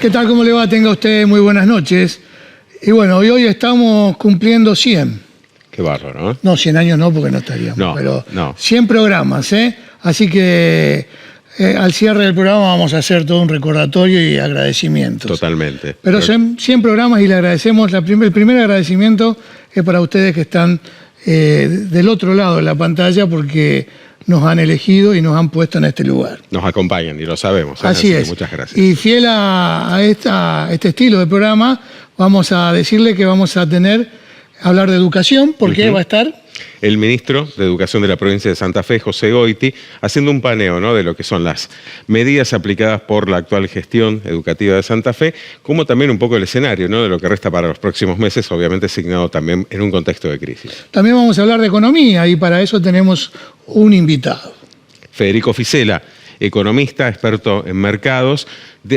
¿Qué tal? ¿Cómo le va? Tenga usted muy buenas noches. Y bueno, hoy estamos cumpliendo 100. Qué bárbaro, ¿no? No, 100 años no, porque no estaríamos. No, pero no. 100 programas, ¿eh? Así que al cierre del programa vamos a hacer todo un recordatorio y agradecimientos. Totalmente. Pero son 100 programas y le agradecemos. El primer agradecimiento es para ustedes que están del otro lado de la pantalla porque nos han elegido y nos han puesto en este lugar. Nos acompañan y lo sabemos. Así es. Muchas gracias. Y fiel a este estilo de programa, vamos a decirle que vamos a hablar de educación, porque va a estar el ministro de Educación de la provincia de Santa Fe, José Goiti, haciendo un paneo, ¿no?, de lo que son las medidas aplicadas por la actual gestión educativa de Santa Fe, como también un poco el escenario, ¿no?, de lo que resta para los próximos meses, obviamente asignado también en un contexto de crisis. También vamos a hablar de economía y para eso tenemos un invitado. Federico Fisela, economista, experto en mercados,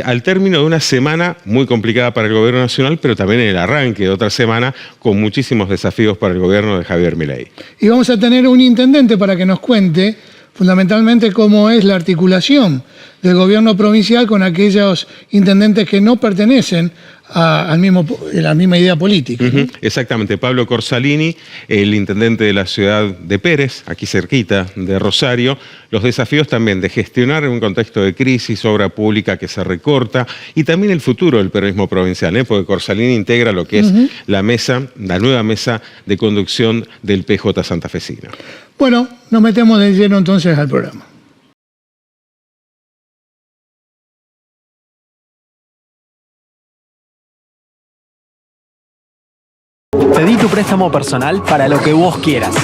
al término de una semana muy complicada para el gobierno nacional, pero también en el arranque de otra semana con muchísimos desafíos para el gobierno de Javier Milei. Y vamos a tener un intendente para que nos cuente fundamentalmente cómo es la articulación del gobierno provincial con aquellos intendentes que no pertenecen a la misma idea política. ¿No? Exactamente. Pablo Corsalini, el intendente de la ciudad de Pérez, aquí cerquita de Rosario, los desafíos también de gestionar en un contexto de crisis, obra pública que se recorta y también el futuro del peronismo provincial, porque Corsalini integra lo que es la nueva mesa de conducción del PJ santafesino. Bueno, nos metemos de lleno entonces al programa. Pedí tu préstamo personal para lo que vos quieras.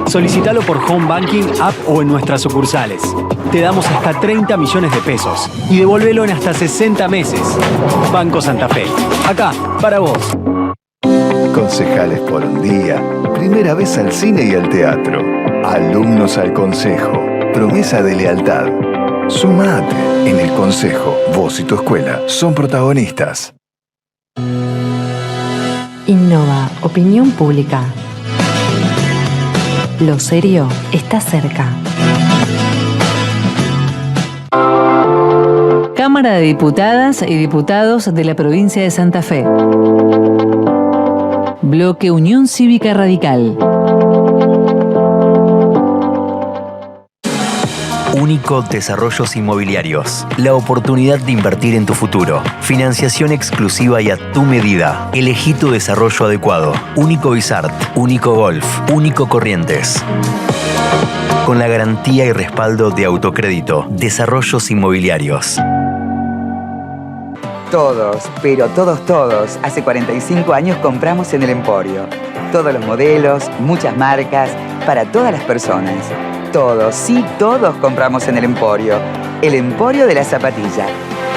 Solicítalo por Home Banking, app o en nuestras sucursales. Te damos hasta 30 millones de pesos y devolvelo en hasta 60 meses. Banco Santa Fe. Acá, para vos. Concejales por un día. Primera vez al cine y al teatro. Alumnos al consejo. Promesa de lealtad. Sumate. En el consejo, vos y tu escuela son protagonistas. Innova, opinión pública. Lo serio está cerca. Cámara de Diputadas y Diputados de la provincia de Santa Fe. Bloque Unión Cívica Radical. Único Desarrollos Inmobiliarios. La oportunidad de invertir en tu futuro. Financiación exclusiva y a tu medida. Elegí tu desarrollo adecuado. Único Bizart, Único Golf, Único Corrientes. Con la garantía y respaldo de Autocrédito. Desarrollos Inmobiliarios. Todos, pero todos, hace 45 años compramos en el Emporio. Todos los modelos, muchas marcas, para todas las personas. Todos, sí, todos compramos en el Emporio. El Emporio de la Zapatilla.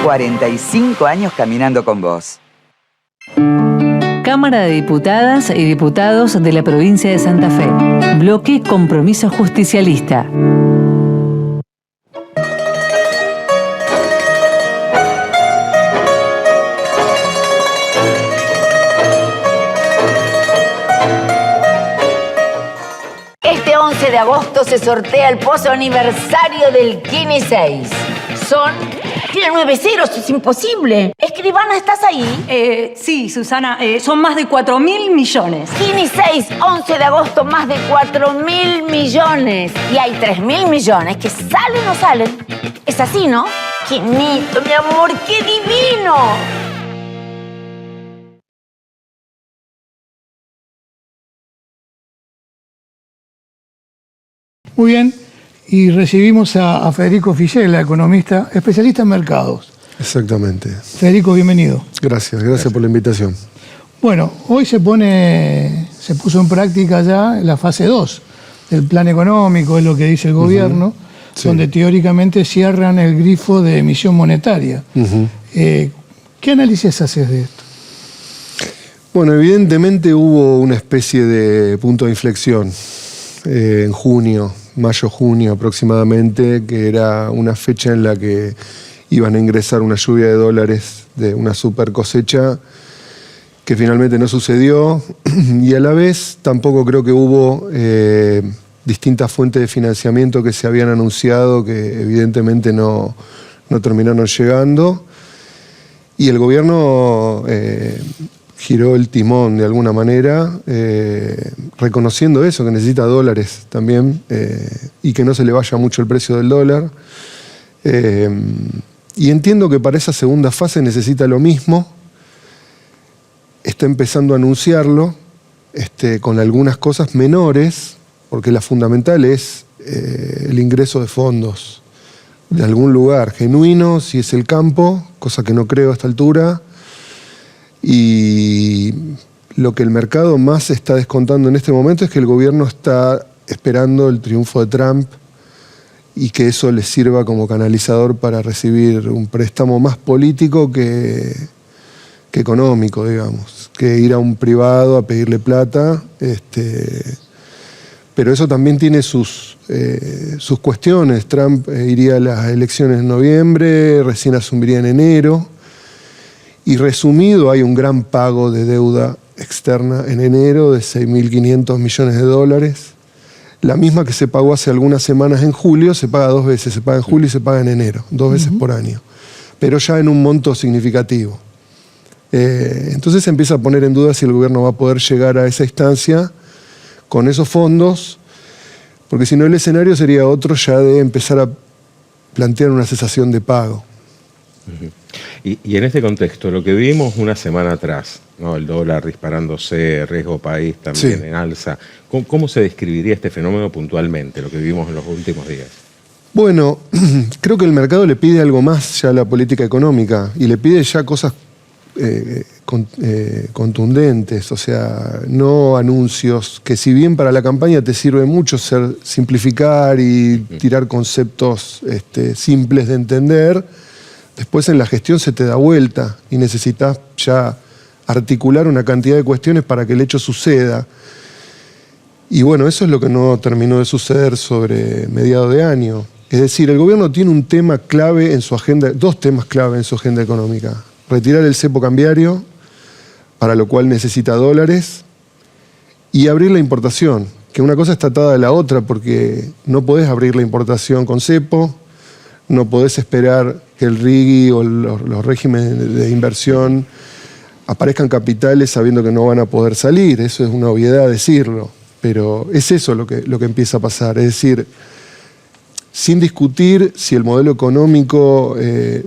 45 años caminando con vos. Cámara de Diputadas y Diputados de la provincia de Santa Fe. Bloque Compromiso Justicialista. Este 11 de agosto se sortea el pozo aniversario del Kini 6. Tiene 9 ceros, es imposible. Escribana, ¿estás ahí? Sí, Susana, son más de 4.000 millones. Kini 6, 11 de agosto, más de 4.000 millones. Y hay 3.000 millones que salen o salen. Es así, ¿no? Quinito, mi amor, qué divino. Muy bien, y recibimos a Federico Fisela, economista, especialista en mercados. Exactamente. Federico, bienvenido. Gracias por la invitación. Bueno, hoy se puso en práctica ya la fase 2 del plan económico, es lo que dice el gobierno, sí, donde teóricamente cierran el grifo de emisión monetaria. ¿Qué análisis haces de esto? Bueno, evidentemente hubo una especie de punto de inflexión en mayo-junio aproximadamente, que era una fecha en la que iban a ingresar una lluvia de dólares de una super cosecha que finalmente no sucedió, y a la vez tampoco creo que hubo distintas fuentes de financiamiento que se habían anunciado que evidentemente no terminaron llegando. Y el gobierno giró el timón de alguna manera, reconociendo eso, que necesita dólares también, y que no se le vaya mucho el precio del dólar. Y entiendo que para esa segunda fase necesita lo mismo. Está empezando a anunciarlo, con algunas cosas menores, porque la fundamental es el ingreso de fondos de algún lugar genuino, si es el campo, cosa que no creo a esta altura. Y lo que el mercado más está descontando en este momento es que el gobierno está esperando el triunfo de Trump y que eso les sirva como canalizador para recibir un préstamo más político que económico, digamos, que ir a un privado a pedirle plata. Pero eso también tiene sus cuestiones. Trump iría a las elecciones en noviembre, recién asumiría en enero. Y resumido, hay un gran pago de deuda externa en enero de 6.500 millones de dólares. La misma que se pagó hace algunas semanas en julio, se paga 2 veces, se paga en julio y se paga en enero, 2 veces por año. Pero ya en un monto significativo. Entonces se empieza a poner en duda si el gobierno va a poder llegar a esa instancia con esos fondos, porque si no el escenario sería otro ya de empezar a plantear una cesación de pago. Y en este contexto, lo que vimos una semana atrás, ¿no? El dólar disparándose, riesgo país también en alza, ¿cómo se describiría este fenómeno puntualmente, lo que vivimos en los últimos días? Bueno, creo que el mercado le pide algo más ya a la política económica y le pide ya cosas contundentes, o sea, no anuncios que si bien para la campaña te sirve mucho simplificar y tirar conceptos simples de entender, después en la gestión se te da vuelta y necesitas ya articular una cantidad de cuestiones para que el hecho suceda. Y bueno, eso es lo que no terminó de suceder sobre mediados de año. Es decir, el gobierno tiene un tema clave en su agenda, 2 temas clave en su agenda económica. Retirar el cepo cambiario, para lo cual necesita dólares, y abrir la importación, que una cosa está atada a la otra, porque no podés abrir la importación con cepo, no podés esperar que el RIGI o los regímenes de inversión aparezcan capitales sabiendo que no van a poder salir. Eso es una obviedad decirlo, pero es eso lo que empieza a pasar. Es decir, sin discutir si el modelo económico,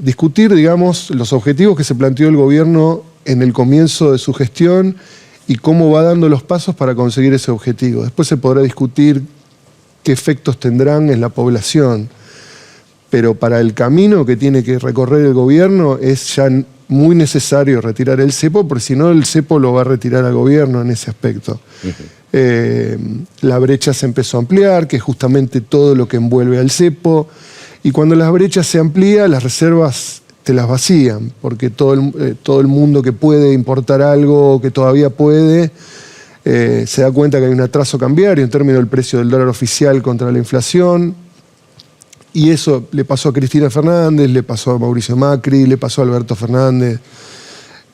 discutir, digamos, los objetivos que se planteó el gobierno en el comienzo de su gestión y cómo va dando los pasos para conseguir ese objetivo. Después se podrá discutir qué efectos tendrán en la población, pero para el camino que tiene que recorrer el gobierno es ya muy necesario retirar el cepo, porque si no el cepo lo va a retirar al gobierno en ese aspecto. La brecha se empezó a ampliar, que es justamente todo lo que envuelve al cepo, y cuando las brechas se amplían, las reservas te las vacían, porque todo el mundo que puede importar algo, que todavía puede, se da cuenta que hay un atraso cambiario en términos del precio del dólar oficial contra la inflación, y eso le pasó a Cristina Fernández, le pasó a Mauricio Macri, le pasó a Alberto Fernández.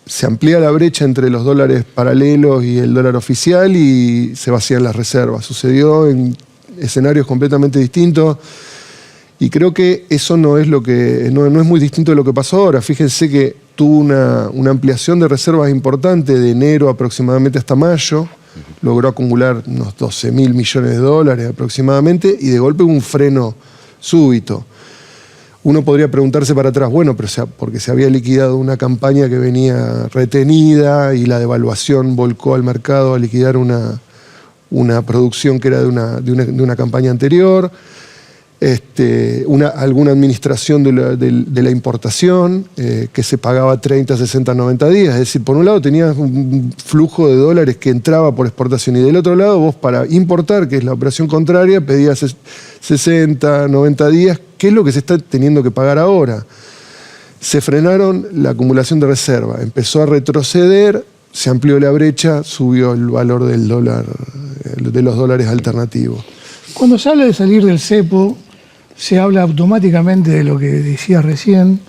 Se amplía la brecha entre los dólares paralelos y el dólar oficial y se vacían las reservas. Sucedió en escenarios completamente distintos y creo que eso no es muy distinto de lo que pasó ahora. Fíjense que tuvo una ampliación de reservas importante de enero aproximadamente hasta mayo. Logró acumular unos 12.000 millones de dólares aproximadamente y de golpe hubo un freno súbito. Uno podría preguntarse para atrás, bueno, pero porque se había liquidado una campaña que venía retenida y la devaluación volcó al mercado a liquidar una producción que era de una campaña anterior, alguna administración de la importación que se pagaba 30, 60, 90 días. Es decir, por un lado tenías un flujo de dólares que entraba por exportación y del otro lado vos para importar, que es la operación contraria, pedías 60, 90 días, que es lo que se está teniendo que pagar ahora. Se frenaron la acumulación de reserva, empezó a retroceder, se amplió la brecha, subió el valor del dólar, de los dólares alternativos. Cuando se habla de salir del cepo, se habla automáticamente de lo que decía recién,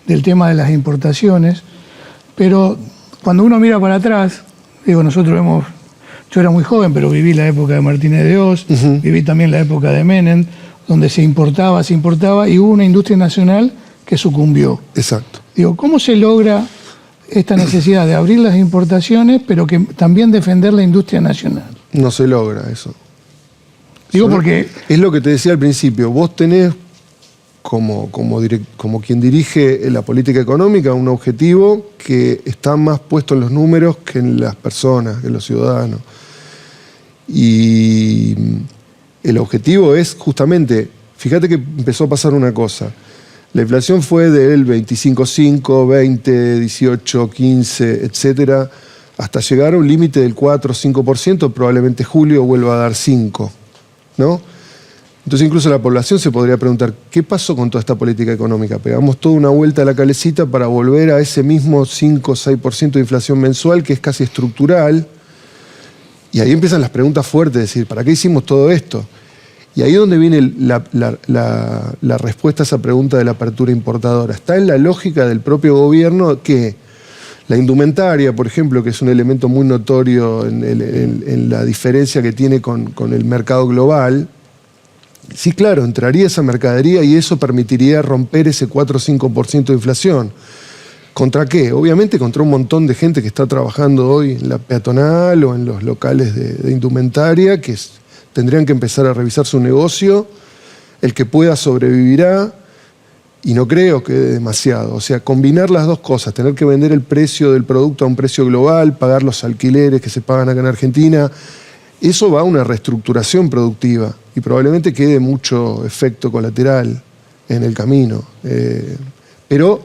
del tema de las importaciones, pero cuando uno mira para atrás, digo, yo era muy joven, pero viví la época de Martínez de Oz, viví también la época de Menem, donde se importaba y hubo una industria nacional que sucumbió. Exacto. Digo, ¿cómo se logra esta necesidad de abrir las importaciones, pero que también defender la industria nacional? No se logra eso. Digo porque... Es lo que te decía al principio. Vos tenés, como quien dirige la política económica, un objetivo que está más puesto en los números que en las personas, que en los ciudadanos. Y el objetivo es justamente, fíjate que empezó a pasar una cosa. La inflación fue del 25,5, 20, 18, 15, etcétera, hasta llegar a un límite del 4 o 5%, probablemente julio vuelva a dar 5, ¿no? Entonces incluso la población se podría preguntar, ¿qué pasó con toda esta política económica? Pegamos toda una vuelta a la calecita para volver a ese mismo 5 o 6% de inflación mensual que es casi estructural. Y ahí empiezan las preguntas fuertes, es decir, ¿para qué hicimos todo esto? Y ahí es donde viene la respuesta a esa pregunta de la apertura importadora. Está en la lógica del propio gobierno que la indumentaria, por ejemplo, que es un elemento muy notorio en la diferencia que tiene con el mercado global, sí, claro, entraría esa mercadería y eso permitiría romper ese 4 o 5% de inflación. ¿Contra qué? Obviamente contra un montón de gente que está trabajando hoy en la peatonal o en los locales de indumentaria, que tendrían que empezar a revisar su negocio. El que pueda sobrevivirá, y no creo que demasiado. O sea, combinar las dos cosas, tener que vender el precio del producto a un precio global, pagar los alquileres que se pagan acá en Argentina, eso va a una reestructuración productiva y probablemente quede mucho efecto colateral en el camino. Pero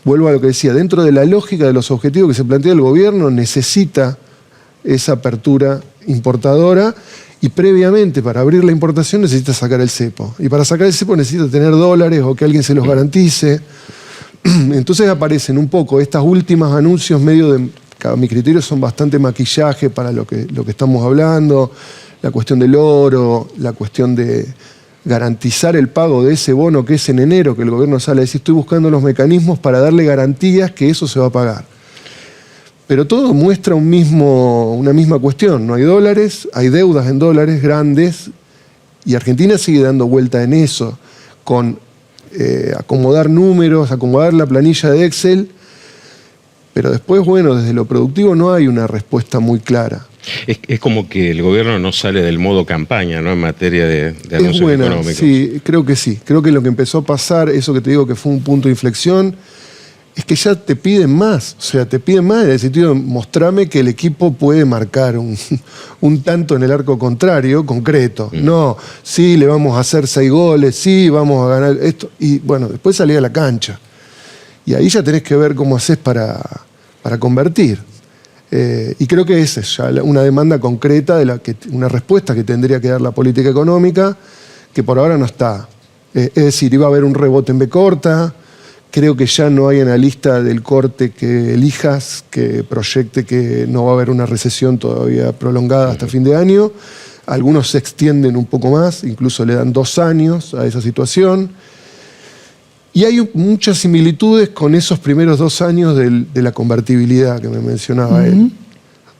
vuelvo a lo que decía, dentro de la lógica de los objetivos que se plantea el gobierno, necesita esa apertura importadora y previamente para abrir la importación necesita sacar el cepo. Y para sacar el cepo necesita tener dólares o que alguien se los garantice. Entonces aparecen un poco estos últimos anuncios medio de, a mi criterio son bastante maquillaje para lo que estamos hablando, la cuestión del oro, la cuestión de garantizar el pago de ese bono que es en enero, que el gobierno sale a decir, estoy buscando los mecanismos para darle garantías que eso se va a pagar. Pero todo muestra una misma cuestión. No hay dólares, hay deudas en dólares grandes y Argentina sigue dando vuelta en eso, con acomodar números, acomodar la planilla de Excel, pero después, bueno, desde lo productivo no hay una respuesta muy clara. Es como que el gobierno no sale del modo campaña, ¿no? En materia de anuncios económicos. Sí. Creo que lo que empezó a pasar, eso que te digo que fue un punto de inflexión, es que ya te piden más. O sea, te piden más en el sentido de mostrarme que el equipo puede marcar un tanto en el arco contrario, concreto. No, sí, le vamos a hacer 6 goles, sí, vamos a ganar esto. Y bueno, después salí a la cancha. Y ahí ya tenés que ver cómo haces para convertir. Y creo que esa es ya una demanda concreta, una respuesta que tendría que dar la política económica, que por ahora no está. Es decir, iba a haber un rebote en B corta, creo que ya no hay analista del corte que elijas que proyecte que no va a haber una recesión todavía prolongada hasta fin de año. Algunos se extienden un poco más, incluso le dan 2 años a esa situación. Y hay muchas similitudes con esos primeros 2 años de la convertibilidad que me mencionaba él.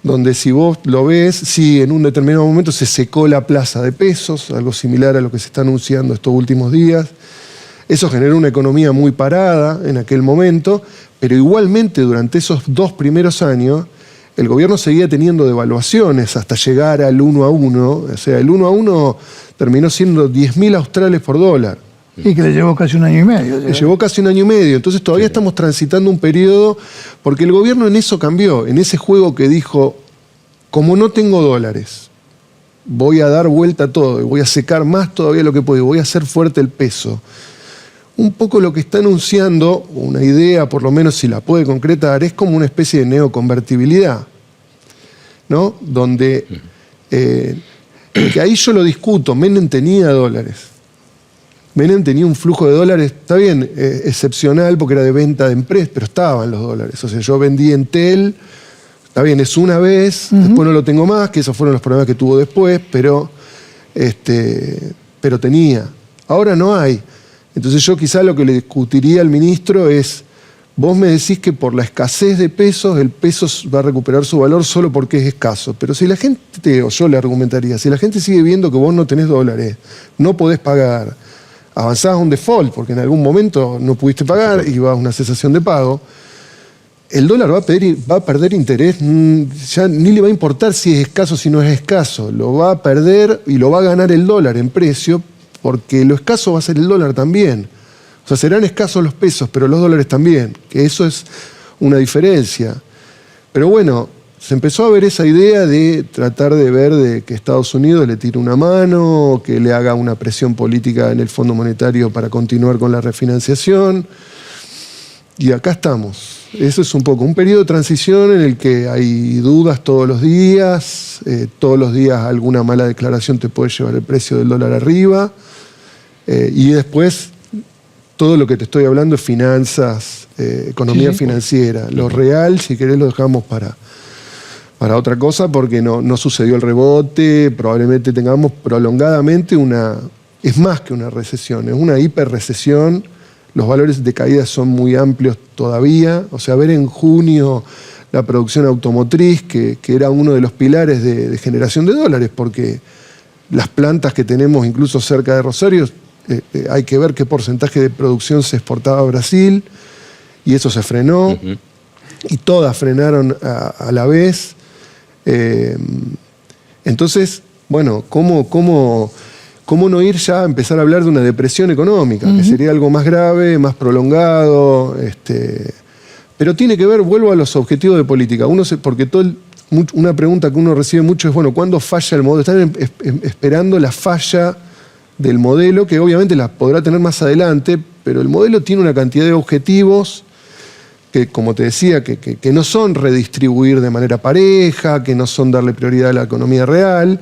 Donde si vos lo ves, sí, en un determinado momento se secó la plaza de pesos, algo similar a lo que se está anunciando estos últimos días. Eso generó una economía muy parada en aquel momento, pero igualmente durante esos 2 primeros años el gobierno seguía teniendo devaluaciones hasta llegar al 1 a 1. O sea, el 1 a 1 terminó siendo 10.000 australes por dólar. Y que le llevó casi 1 año y medio. Le llevó casi 1 año y medio. Entonces todavía estamos transitando un periodo, porque el gobierno en eso cambió, en ese juego que dijo, como no tengo dólares, voy a dar vuelta a todo, y voy a secar más todavía lo que puedo, voy a hacer fuerte el peso. Un poco lo que está anunciando, una idea, por lo menos si la puede concretar, es como una especie de neoconvertibilidad, ¿no? Donde, que ahí yo lo discuto, Menem tenía dólares. Menem tenía un flujo de dólares, está bien, excepcional porque era de venta de empresas, pero estaban los dólares. O sea, yo vendí Entel, está bien, es una vez, después no lo tengo más, que esos fueron los problemas que tuvo después, pero tenía. Ahora no hay. Entonces yo quizá lo que le discutiría al ministro es, vos me decís que por la escasez de pesos, el peso va a recuperar su valor solo porque es escaso. Pero si la gente, o yo le argumentaría, si la gente sigue viendo que vos no tenés dólares, no podés pagar, avanzás a un default, porque en algún momento no pudiste pagar y va a una cesación de pago, el dólar va a perder interés, ya ni le va a importar si es escaso o si no es escaso, lo va a perder y lo va a ganar el dólar en precio, porque lo escaso va a ser el dólar también. O sea, serán escasos los pesos, pero los dólares también, que eso es una diferencia. Pero bueno, se empezó a ver esa idea de tratar de ver de que Estados Unidos le tire una mano, que le haga una presión política en el Fondo Monetario para continuar con la refinanciación. Y acá estamos. Eso es un poco un periodo de transición en el que hay dudas todos los días alguna mala declaración te puede llevar el precio del dólar arriba, y después todo lo que te estoy hablando es finanzas, economía financiera. Lo real, si querés, lo dejamos para otra cosa, porque no sucedió el rebote, probablemente tengamos prolongadamente es más que una recesión, es una hiperrecesión. Los valores de caída son muy amplios todavía. O sea, ver en junio la producción automotriz, que era uno de los pilares de generación de dólares, porque las plantas que tenemos incluso cerca de Rosario, hay que ver qué porcentaje de producción se exportaba a Brasil, y eso se frenó, y todas frenaron a la vez. Entonces, bueno, ¿cómo no ir ya a empezar a hablar de una depresión económica, que sería algo más grave, más prolongado? Pero tiene que ver, vuelvo a los objetivos de política. Porque una pregunta que uno recibe mucho es, bueno, ¿cuándo falla el modelo? Están esperando la falla del modelo, que obviamente la podrá tener más adelante, pero el modelo tiene una cantidad de objetivos que, como te decía, que no son redistribuir de manera pareja, que no son darle prioridad a la economía real,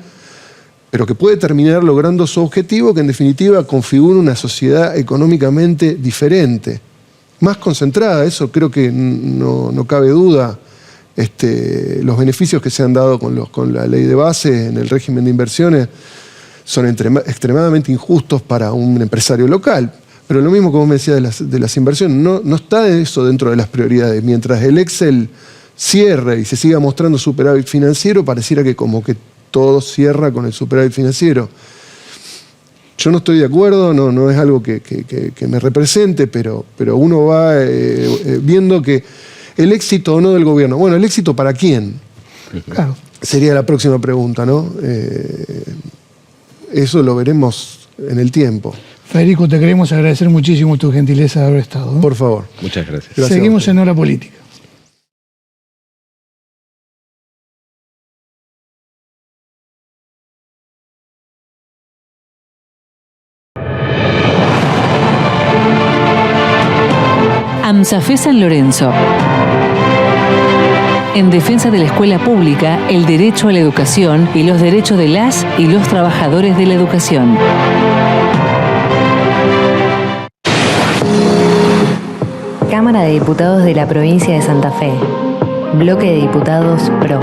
pero que puede terminar logrando su objetivo, que en definitiva configura una sociedad económicamente diferente, más concentrada. Eso creo que no cabe duda. Los beneficios que se han dado con la ley de base en el régimen de inversiones son extremadamente injustos para un empresario local. Pero lo mismo que vos me decías de las inversiones, no está eso dentro de las prioridades. Mientras el Excel cierre y se siga mostrando superávit financiero, pareciera que como que todo cierra con el superávit financiero. Yo no estoy de acuerdo, no es algo que me represente, pero uno va viendo que el éxito o no del gobierno. Bueno, ¿el éxito para quién? Claro. Sería la próxima pregunta, ¿no? Eso lo veremos en el tiempo. Federico, te queremos agradecer muchísimo tu gentileza de haber estado, ¿no? Por favor. Muchas gracias. Seguimos en Hora Política. AMSAFE San Lorenzo. En defensa de la escuela pública, el derecho a la educación y los derechos de las y los trabajadores de la educación. Cámara de Diputados de la Provincia de Santa Fe. Bloque de Diputados PRO.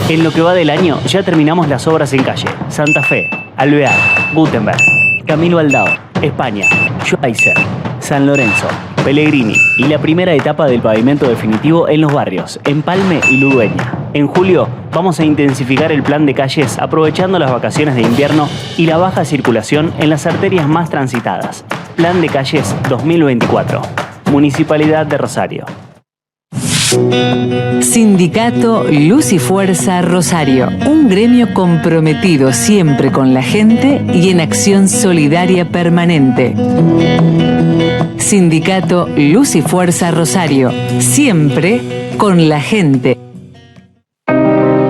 En lo que va del año, ya terminamos las obras en calle Santa Fe, Alvear, Gutenberg, Camilo Aldao, España, Schweizer, San Lorenzo, Pellegrini y la primera etapa del pavimento definitivo en los barrios Empalme y Ludueña. En julio vamos a intensificar el plan de calles aprovechando las vacaciones de invierno y la baja circulación en las arterias más transitadas. Plan de calles 2024. Municipalidad de Rosario. Sindicato Luz y Fuerza Rosario, un gremio comprometido siempre con la gente y en acción solidaria permanente. Sindicato Luz y Fuerza Rosario, siempre con la gente.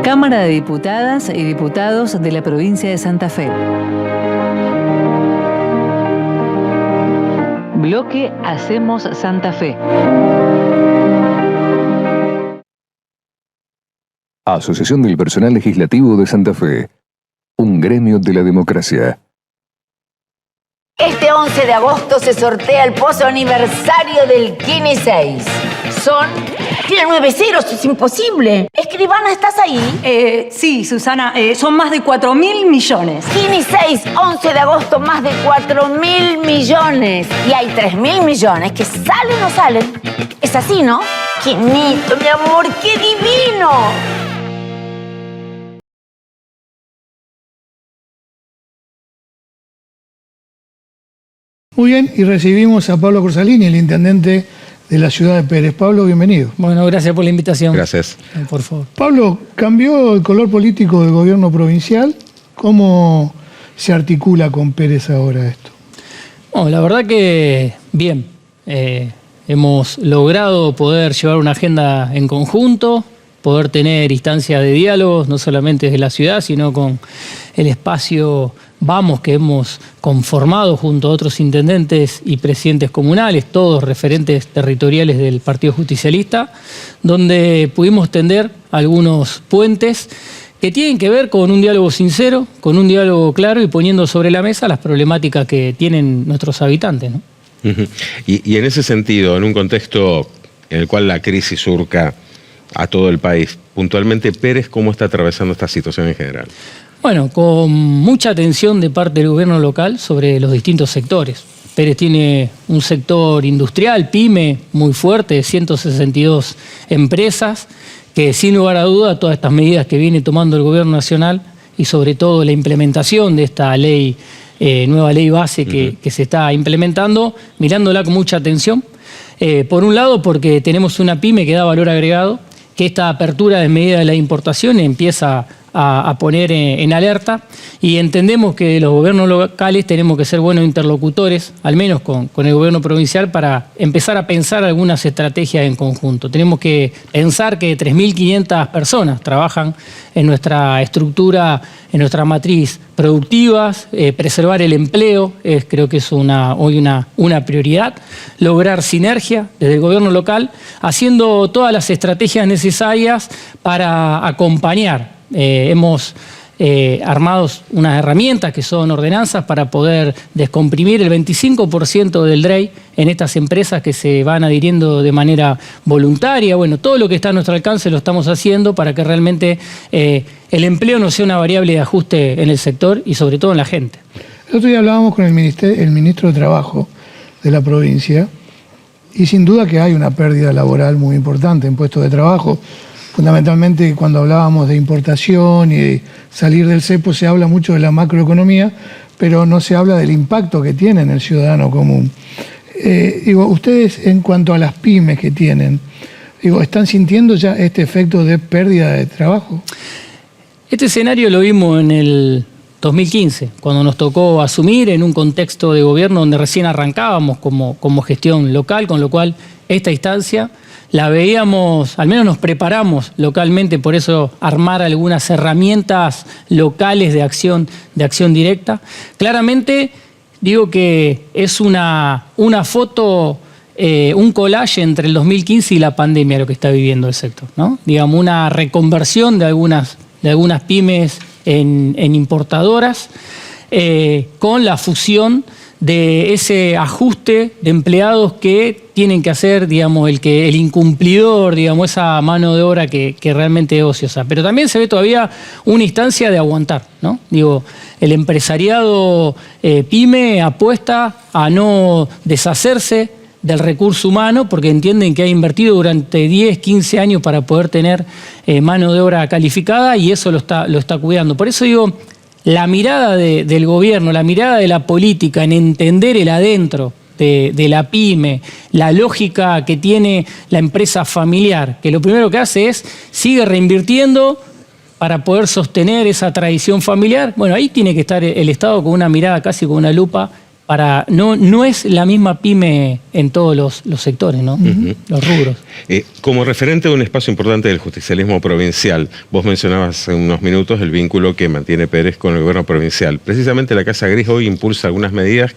Cámara de Diputadas y Diputados de la Provincia de Santa Fe. Bloque Hacemos Santa Fe. Asociación del Personal Legislativo de Santa Fe. Un gremio de la democracia. Este 11 de agosto se sortea el pozo aniversario del Kine 6. Son Tiene 9 ceros, es imposible. Escribana, ¿estás ahí? Sí, Susana, son más de 4.000 millones. Kini 6, 11 de agosto, más de 4.000 millones. Y hay 3.000 millones que salen o salen. Es así, ¿no? Quinito, mi amor, qué divino. Muy bien, y recibimos a Pablo Corsalini, el intendente de la ciudad de Pérez. Pablo, bienvenido. Bueno, gracias por la invitación. Gracias. Por favor. Pablo, ¿cambió el color político del gobierno provincial? ¿Cómo se articula con Pérez ahora esto? Bueno, la verdad que bien. Hemos logrado poder llevar una agenda en conjunto, poder tener instancias de diálogos, no solamente desde la ciudad, sino con el espacio Vamos, que hemos conformado junto a otros intendentes y presidentes comunales, todos referentes territoriales del Partido Justicialista, donde pudimos tender algunos puentes que tienen que ver con un diálogo sincero, con un diálogo claro y poniendo sobre la mesa las problemáticas que tienen nuestros habitantes, ¿no? Y en ese sentido, en un contexto en el cual la crisis surca a todo el país, puntualmente Pérez, ¿cómo está atravesando esta situación en general? Bueno, con mucha atención de parte del gobierno local sobre los distintos sectores. Pérez tiene un sector industrial, pyme, muy fuerte, 162 empresas, que sin lugar a duda todas estas medidas que viene tomando el gobierno nacional y sobre todo la implementación de esta ley, nueva ley base que se está implementando, mirándola con mucha atención. Por un lado, porque tenemos una pyme que da valor agregado, que esta apertura de medida de la importación empieza a poner en alerta y entendemos que los gobiernos locales tenemos que ser buenos interlocutores, al menos con el gobierno provincial, para empezar a pensar algunas estrategias en conjunto. Tenemos que pensar que 3.500 personas trabajan en nuestra estructura, en nuestra matriz productiva, preservar el empleo, creo que es hoy una prioridad, lograr sinergia desde el gobierno local, haciendo todas las estrategias necesarias para acompañar. Hemos armado unas herramientas que son ordenanzas para poder descomprimir el 25% del DREI en estas empresas que se van adhiriendo de manera voluntaria. Bueno, todo lo que está a nuestro alcance lo estamos haciendo para que realmente el empleo no sea una variable de ajuste en el sector y sobre todo en la gente. El otro día hablábamos con el ministro de Trabajo de la provincia y sin duda que hay una pérdida laboral muy importante en puestos de trabajo. Fundamentalmente cuando hablábamos de importación y de salir del cepo se habla mucho de la macroeconomía, pero no se habla del impacto que tiene en el ciudadano común. Ustedes en cuanto a las pymes que tienen, ¿están sintiendo ya este efecto de pérdida de trabajo? Este escenario lo vimos en el 2015, cuando nos tocó asumir en un contexto de gobierno donde recién arrancábamos como gestión local, con lo cual esta instancia la veíamos, al menos nos preparamos localmente, por eso armar algunas herramientas locales de acción directa. Claramente digo que es una foto, un collage entre el 2015 y la pandemia lo que está viviendo el sector, ¿no? Digamos, una reconversión de algunas pymes en importadoras, con la fusión de ese ajuste de empleados que tienen que hacer, digamos, el incumplidor, digamos, esa mano de obra que realmente es ociosa. Pero también se ve todavía una instancia de aguantar, ¿no? Digo, el empresariado pyme apuesta a no deshacerse del recurso humano porque entienden que ha invertido durante 10, 15 años para poder tener mano de obra calificada y eso lo está cuidando. Por eso digo, la mirada del gobierno, la mirada de la política en entender el adentro de la pyme, la lógica que tiene la empresa familiar, que lo primero que hace es sigue reinvirtiendo para poder sostener esa tradición familiar. Bueno, ahí tiene que estar el Estado con una mirada casi con una lupa. No es la misma pyme en todos los sectores, ¿no? Los rubros. Como referente de un espacio importante del justicialismo provincial, vos mencionabas hace unos minutos el vínculo que mantiene Pérez con el gobierno provincial. Precisamente la Casa Gris hoy impulsa algunas medidas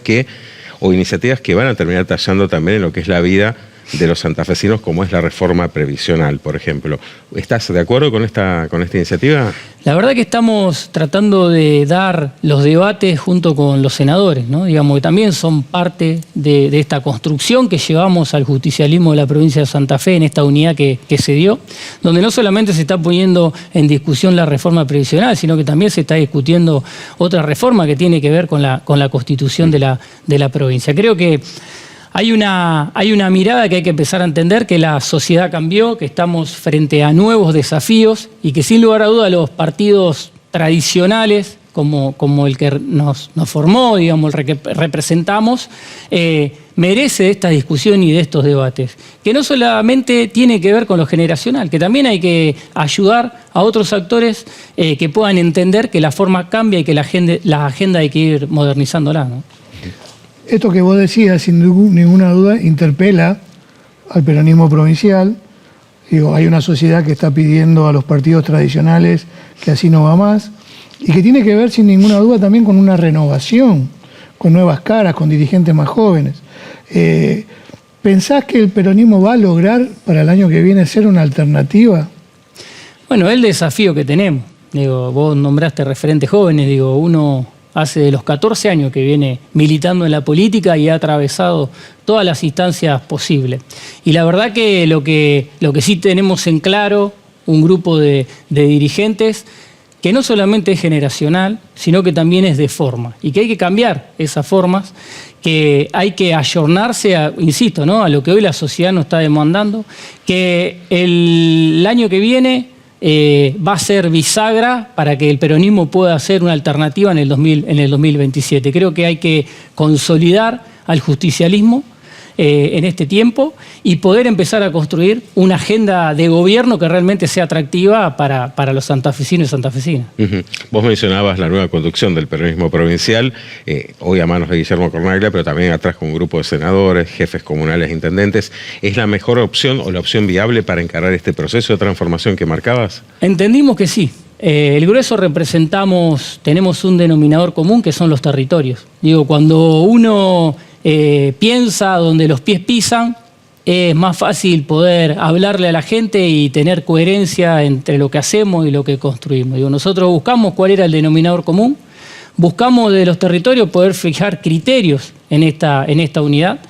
o iniciativas que van a terminar tallando también en lo que es la vida de los santafesinos, como es la reforma previsional, por ejemplo. ¿Estás de acuerdo con esta iniciativa? La verdad que estamos tratando de dar los debates junto con los senadores, ¿no? Digamos que también son parte de esta construcción que llevamos al justicialismo de la provincia de Santa Fe en esta unidad que se dio, donde no solamente se está poniendo en discusión la reforma previsional, sino que también se está discutiendo otra reforma que tiene que ver con la constitución de la provincia. Creo que hay una mirada que hay que empezar a entender, que la sociedad cambió, que estamos frente a nuevos desafíos y que sin lugar a duda los partidos tradicionales, como el que nos formó, digamos, el que representamos, merece de esta discusión y de estos debates, que no solamente tiene que ver con lo generacional, que también hay que ayudar a otros actores que puedan entender que la forma cambia y que la agenda hay que ir modernizándola, ¿no? Esto que vos decías, sin ninguna duda, interpela al peronismo provincial. Digo, hay una sociedad que está pidiendo a los partidos tradicionales que así no va más, y que tiene que ver, sin ninguna duda, también con una renovación, con nuevas caras, con dirigentes más jóvenes. ¿Pensás que el peronismo va a lograr para el año que viene ser una alternativa? Bueno, el desafío que tenemos. Digo, vos nombraste referentes jóvenes, digo, uno hace de los 14 años que viene militando en la política y ha atravesado todas las instancias posibles. Y la verdad que lo que sí tenemos en claro, un grupo de dirigentes, que no solamente es generacional, sino que también es de forma, y que hay que cambiar esas formas, que hay que ayornarse, insisto, ¿no?, a lo que hoy la sociedad nos está demandando, que el año que viene va a ser bisagra para que el peronismo pueda ser una alternativa en el 2027. Creo que hay que consolidar al justicialismo en este tiempo y poder empezar a construir una agenda de gobierno que realmente sea atractiva para los santafesinos y santafesinas. Vos mencionabas la nueva conducción del peronismo provincial, hoy a manos de Guillermo Cornaglia, pero también atrás con un grupo de senadores, jefes comunales, intendentes. ¿Es la mejor opción o la opción viable para encarar este proceso de transformación que marcabas? Entendimos que sí. El grueso tenemos un denominador común que son los territorios. Digo, cuando uno piensa donde los pies pisan, es más fácil poder hablarle a la gente y tener coherencia entre lo que hacemos y lo que construimos. Digo, nosotros buscamos cuál era el denominador común, buscamos de los territorios poder fijar criterios en esta unidad,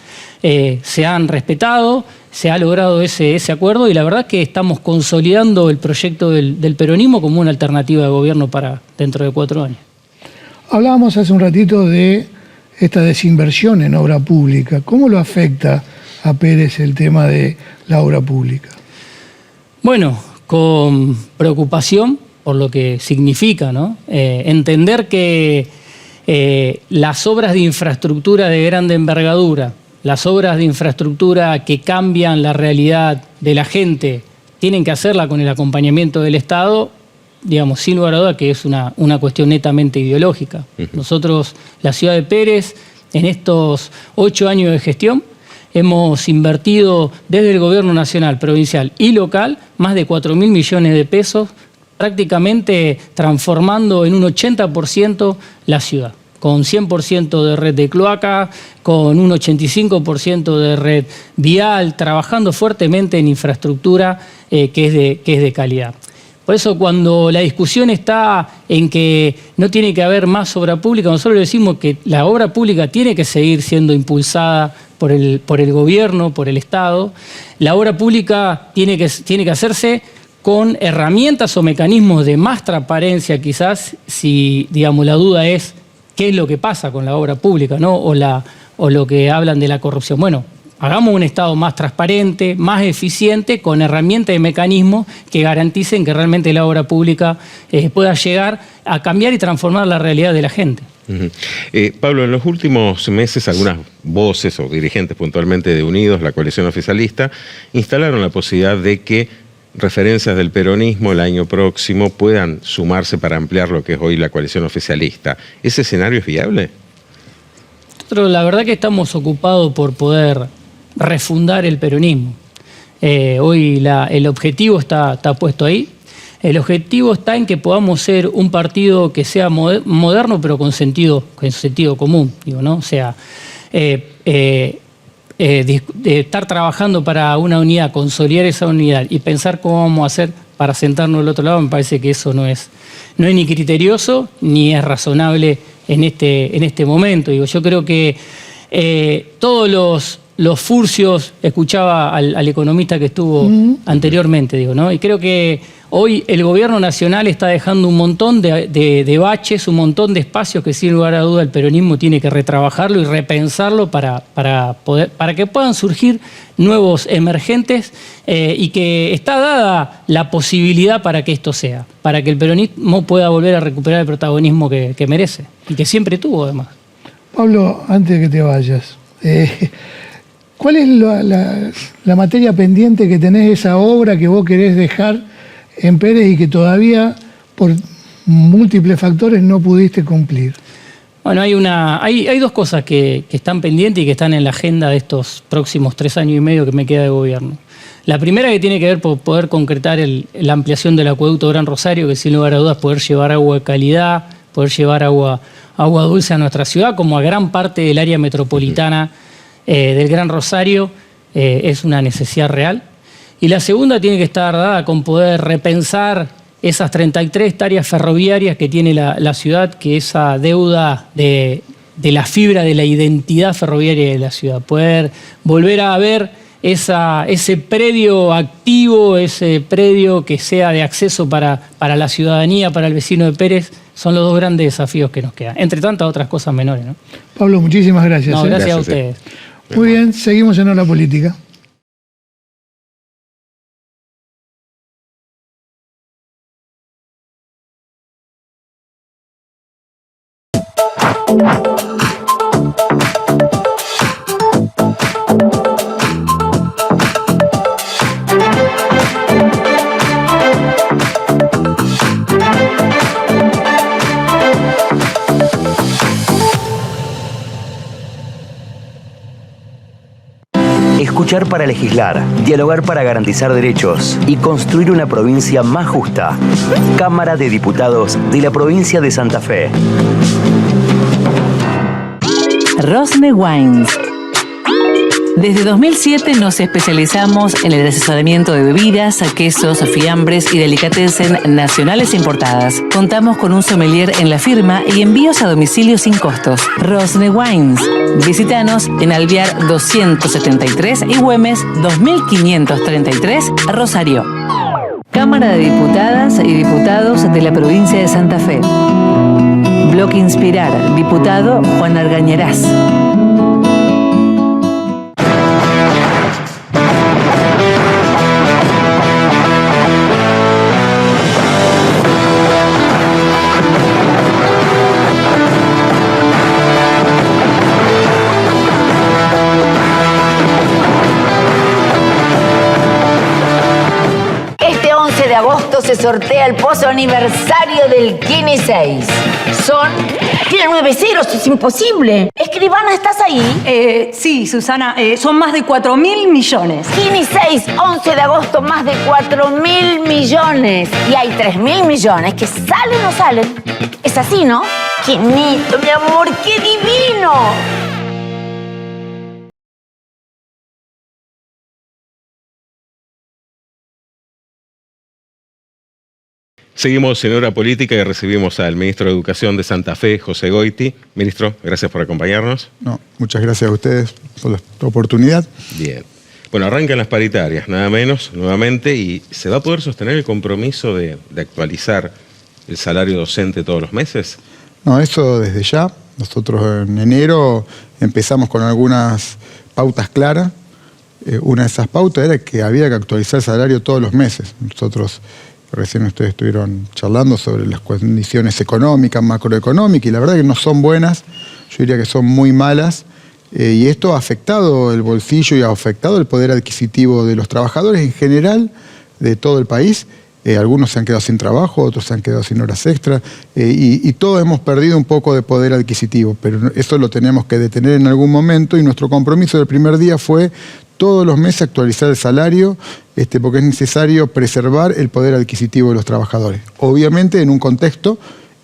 se han respetado, se ha logrado ese acuerdo y la verdad que estamos consolidando el proyecto del peronismo como una alternativa de gobierno para dentro de 4 años. Hablábamos hace un ratito de esta desinversión en obra pública. ¿Cómo lo afecta a Pérez el tema de la obra pública? Bueno, con preocupación por lo que significa, ¿no? Entender que las obras de infraestructura de grande envergadura, las obras de infraestructura que cambian la realidad de la gente, tienen que hacerla con el acompañamiento del Estado, digamos, sin lugar a duda que es una cuestión netamente ideológica. Nosotros, la ciudad de Pérez, en estos 8 años de gestión, hemos invertido desde el gobierno nacional, provincial y local más de 4.000 millones de pesos, prácticamente transformando en un 80% la ciudad, con 100% de red de cloaca, con un 85% de red vial, trabajando fuertemente en infraestructura que es de calidad. Por eso cuando la discusión está en que no tiene que haber más obra pública, nosotros le decimos que la obra pública tiene que seguir siendo impulsada por el gobierno, por el Estado. La obra pública tiene que hacerse con herramientas o mecanismos de más transparencia, quizás, si digamos la duda es qué es lo que pasa con la obra pública, ¿no? O lo que hablan de la corrupción. Bueno, hagamos un Estado más transparente, más eficiente, con herramientas y mecanismos que garanticen que realmente la obra pública pueda llegar a cambiar y transformar la realidad de la gente. Pablo, en los últimos meses algunas voces o dirigentes puntualmente de Unidos, la coalición oficialista, instalaron la posibilidad de que referencias del peronismo el año próximo puedan sumarse para ampliar lo que es hoy la coalición oficialista. ¿Ese escenario es viable? Nosotros la verdad que estamos ocupados por poder refundar el peronismo. Hoy el objetivo está puesto ahí. El objetivo está en que podamos ser un partido que sea moderno, pero con sentido común, digo, ¿no? O sea, de estar trabajando para una unidad, consolidar esa unidad y pensar cómo vamos a hacer para sentarnos del otro lado, me parece que eso no es ni criterioso ni es razonable en este momento. Digo, yo creo que todos los furcios, escuchaba al economista que estuvo anteriormente, digo, ¿no? Y creo que hoy el gobierno nacional está dejando un montón de baches, un montón de espacios que sin lugar a duda el peronismo tiene que retrabajarlo y repensarlo para que puedan surgir nuevos emergentes y que está dada la posibilidad para que esto sea, para que el peronismo pueda volver a recuperar el protagonismo que merece y que siempre tuvo además. Pablo, antes de que te vayas, ¿cuál es la materia pendiente que tenés, esa obra que vos querés dejar en Pérez y que todavía por múltiples factores no pudiste cumplir? Bueno, hay dos cosas que están pendientes y que están en la agenda de estos próximos 3 años y medio que me queda de gobierno. La primera que tiene que ver por poder concretar la ampliación del acueducto Gran Rosario, que sin lugar a dudas poder llevar agua de calidad, poder llevar agua dulce a nuestra ciudad, como a gran parte del área metropolitana del Gran Rosario, es una necesidad real. Y la segunda tiene que estar dada con poder repensar esas 33 hectáreas ferroviarias que tiene la ciudad, que esa deuda de la fibra de la identidad ferroviaria de la ciudad. Poder volver a ver ese predio activo, ese predio que sea de acceso para la ciudadanía, para el vecino de Pérez, son los dos grandes desafíos que nos quedan, entre tantas otras cosas menores, ¿no? Pablo, muchísimas gracias. No, gracias a ustedes. Muy bien, seguimos en Hora Política. Escuchar para legislar, dialogar para garantizar derechos y construir una provincia más justa. Cámara de Diputados de la provincia de Santa Fe. Rosne Wines. Desde 2007 nos especializamos en el asesoramiento de bebidas, quesos, fiambres y delicatessen nacionales e importadas. Contamos con un sommelier en la firma y envíos a domicilio sin costos. Rosne Wines. Visítanos en Alvear 273 y Güemes 2533, Rosario. Cámara de Diputadas y Diputados de la provincia de Santa Fe. Bloque Inspirar, diputado Juan Argañarás. De agosto se sortea el pozo aniversario del Kini 6. Tiene 9 ceros, es imposible. Escribana, ¿estás ahí? Sí, Susana, son más de 4.000 millones. Kini 6, 11 de agosto, más de 4.000 millones. Y hay 3.000 millones que salen o salen. Es así, ¿no? Quinito, mi amor, qué divino. Seguimos en Hora Política y recibimos al ministro de Educación de Santa Fe, José Goiti. Ministro, gracias por acompañarnos. No, muchas gracias a ustedes por la oportunidad. Bien. Bueno, arrancan las paritarias, nada menos, nuevamente, y ¿se va a poder sostener el compromiso de actualizar el salario docente todos los meses? No, eso desde ya. Nosotros en enero empezamos con algunas pautas claras. Una de esas pautas era que había que actualizar el salario todos los meses. Nosotros... Recién ustedes estuvieron charlando sobre las condiciones económicas, macroeconómicas, y la verdad que no son buenas, yo diría que son muy malas, y esto ha afectado el bolsillo y ha afectado el poder adquisitivo de los trabajadores en general de todo el país. Algunos se han quedado sin trabajo, otros se han quedado sin horas extras, y todos hemos perdido un poco de poder adquisitivo, pero eso lo tenemos que detener en algún momento, y nuestro compromiso del primer día fue todos los meses actualizar el salario, porque es necesario preservar el poder adquisitivo de los trabajadores. Obviamente en un contexto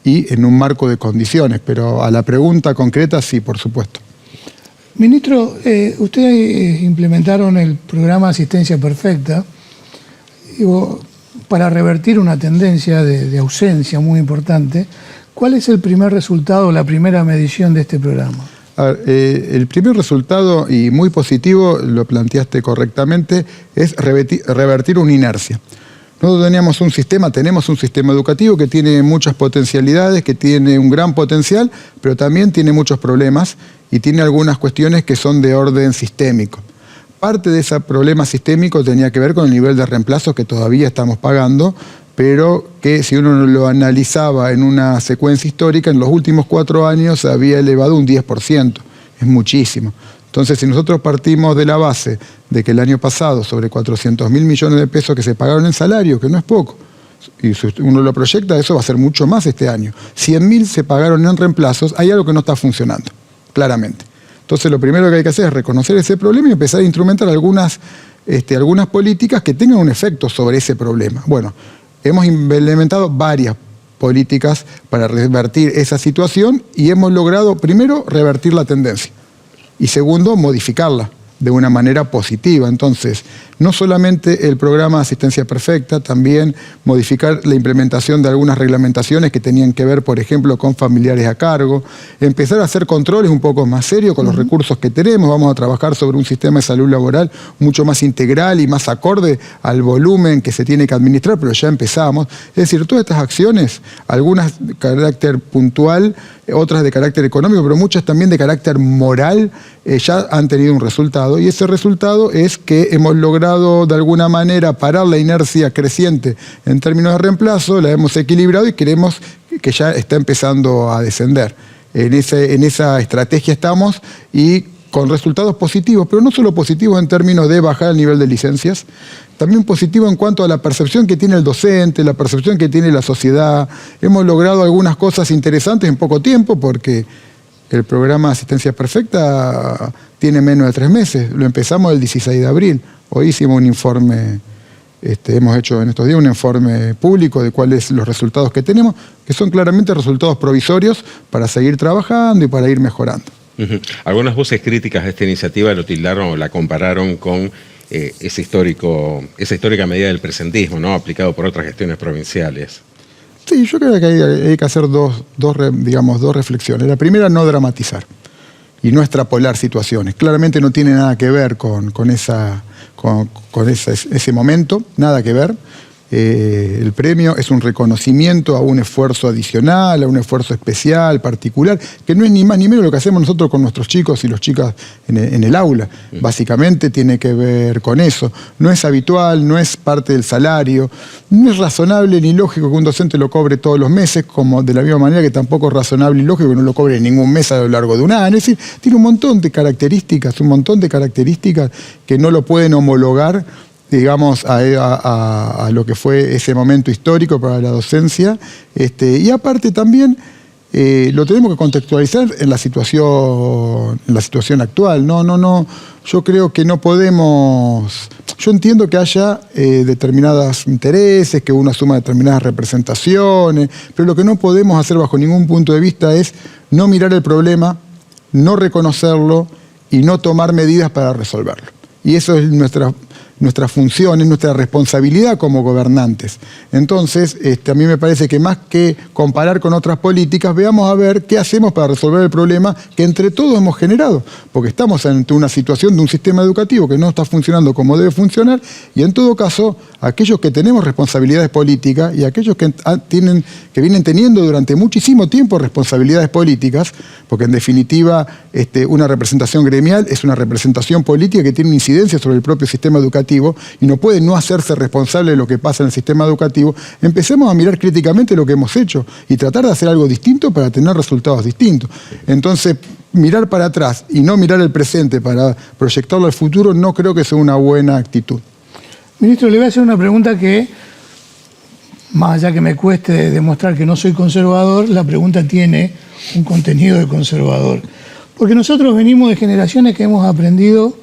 y en un marco de condiciones, pero a la pregunta concreta sí, por supuesto. Ministro, ustedes implementaron el programa Asistencia Perfecta para revertir una tendencia de ausencia muy importante. ¿Cuál es el primer resultado, la primera medición de este programa? A ver, el primer resultado, y muy positivo, lo planteaste correctamente, es revertir una inercia. Nosotros tenemos un sistema educativo que tiene muchas potencialidades, que tiene un gran potencial, pero también tiene muchos problemas y tiene algunas cuestiones que son de orden sistémico. Parte de ese problema sistémico tenía que ver con el nivel de reemplazos que todavía estamos pagando, pero que si uno lo analizaba en una secuencia histórica, en los últimos 4 años se había elevado un 10%. Es muchísimo. Entonces, si nosotros partimos de la base de que el año pasado, sobre 400.000 millones de pesos que se pagaron en salario, que no es poco, y si uno lo proyecta, eso va a ser mucho más este año. 100.000 se pagaron en reemplazos, hay algo que no está funcionando, claramente. Entonces, lo primero que hay que hacer es reconocer ese problema y empezar a instrumentar algunas políticas que tengan un efecto sobre ese problema. Bueno, hemos implementado varias políticas para revertir esa situación y hemos logrado, primero, revertir la tendencia y segundo, modificarla de una manera positiva. Entonces, no solamente el programa Asistencia Perfecta, también modificar la implementación de algunas reglamentaciones que tenían que ver, por ejemplo, con familiares a cargo, empezar a hacer controles un poco más serios con los recursos que tenemos. Vamos a trabajar sobre un sistema de salud laboral mucho más integral y más acorde al volumen que se tiene que administrar, pero ya empezamos. Es decir, todas estas acciones, algunas de carácter puntual, otras de carácter económico, pero muchas también de carácter moral, ya han tenido un resultado, y ese resultado es que hemos logrado de alguna manera parar la inercia creciente en términos de reemplazo, la hemos equilibrado y creemos que ya está empezando a descender. En esa estrategia estamos y con resultados positivos, pero no solo positivos en términos de bajar el nivel de licencias, también positivo en cuanto a la percepción que tiene el docente, la percepción que tiene la sociedad. Hemos logrado algunas cosas interesantes en poco tiempo porque el programa Asistencia Perfecta tiene menos de 3 meses. Lo empezamos el 16 de abril. Hoy hicimos un informe, hemos hecho en estos días un informe público de cuáles son los resultados que tenemos, que son claramente resultados provisorios para seguir trabajando y para ir mejorando. Algunas voces críticas a esta iniciativa lo tildaron o la compararon con esa histórica medida del presentismo, ¿no? Aplicado por otras gestiones provinciales. Sí, yo creo que hay que hacer dos reflexiones. La primera, no dramatizar y no extrapolar situaciones. Claramente no tiene nada que ver con ese momento, nada que ver. El premio es un reconocimiento a un esfuerzo adicional, a un esfuerzo especial, particular, que no es ni más ni menos lo que hacemos nosotros con nuestros chicos y las chicas en el aula. Básicamente tiene que ver con eso. No es habitual, no es parte del salario, no es razonable ni lógico que un docente lo cobre todos los meses, como de la misma manera que tampoco es razonable y lógico que no lo cobre ningún mes a lo largo de un año. Es decir, tiene un montón de características que no lo pueden homologar, digamos, a lo que fue ese momento histórico para la docencia. Y aparte también lo tenemos que contextualizar en la situación actual. No, yo creo que no podemos. Yo entiendo que haya determinados intereses, que uno asuma determinadas representaciones, pero lo que no podemos hacer bajo ningún punto de vista es no mirar el problema, no reconocerlo y no tomar medidas para resolverlo. Y eso es nuestra función, es nuestra responsabilidad como gobernantes. Entonces, a mí me parece que más que comparar con otras políticas, veamos a ver qué hacemos para resolver el problema que entre todos hemos generado, porque estamos ante una situación de un sistema educativo que no está funcionando como debe funcionar, y en todo caso, aquellos que tenemos responsabilidades políticas y aquellos que vienen teniendo durante muchísimo tiempo responsabilidades políticas, porque en definitiva una representación gremial es una representación política que tiene una incidencia sobre el propio sistema educativo y no puede no hacerse responsable de lo que pasa en el sistema educativo. Empecemos a mirar críticamente lo que hemos hecho y tratar de hacer algo distinto para tener resultados distintos. Entonces, mirar para atrás y no mirar el presente para proyectarlo al futuro no creo que sea una buena actitud. Ministro, le voy a hacer una pregunta que, más allá que me cueste demostrar que no soy conservador, la pregunta tiene un contenido de conservador. Porque nosotros venimos de generaciones que hemos aprendido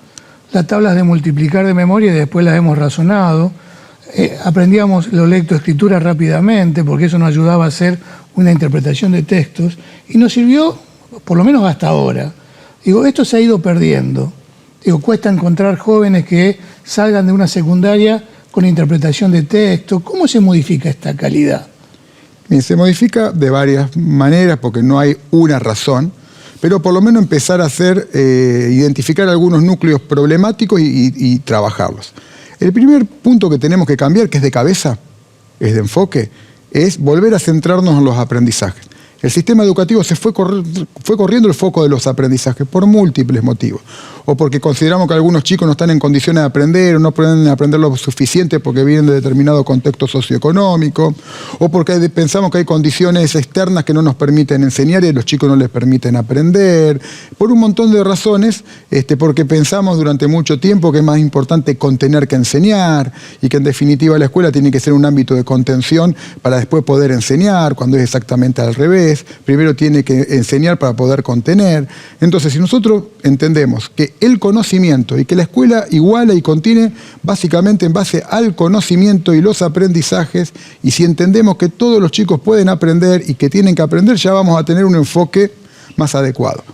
las tablas de multiplicar de memoria y después las hemos razonado. Aprendíamos la lectoescritura rápidamente porque eso nos ayudaba a hacer una interpretación de textos y nos sirvió, por lo menos hasta ahora, Digo, esto se ha ido perdiendo. Digo, cuesta encontrar jóvenes que salgan de una secundaria con interpretación de texto. ¿Cómo se modifica esta calidad? Bien, se modifica de varias maneras porque no hay una razón, pero por lo menos empezar a identificar algunos núcleos problemáticos y trabajarlos. El primer punto que tenemos que cambiar, que es de cabeza, es de enfoque, es volver a centrarnos en los aprendizajes. El sistema educativo se fue corriendo el foco de los aprendizajes por múltiples motivos. O porque consideramos que algunos chicos no están en condiciones de aprender, o no pueden aprender lo suficiente porque vienen de determinado contexto socioeconómico, o porque pensamos que hay condiciones externas que no nos permiten enseñar y a los chicos no les permiten aprender, por un montón de razones, porque pensamos durante mucho tiempo que es más importante contener que enseñar, y que en definitiva la escuela tiene que ser un ámbito de contención para después poder enseñar, cuando es exactamente al revés. Primero tiene que enseñar para poder contener. Entonces, si nosotros entendemos que el conocimiento y que la escuela iguala y contiene básicamente en base al conocimiento y los aprendizajes, y si entendemos que todos los chicos pueden aprender y que tienen que aprender, ya vamos a tener un enfoque más adecuado.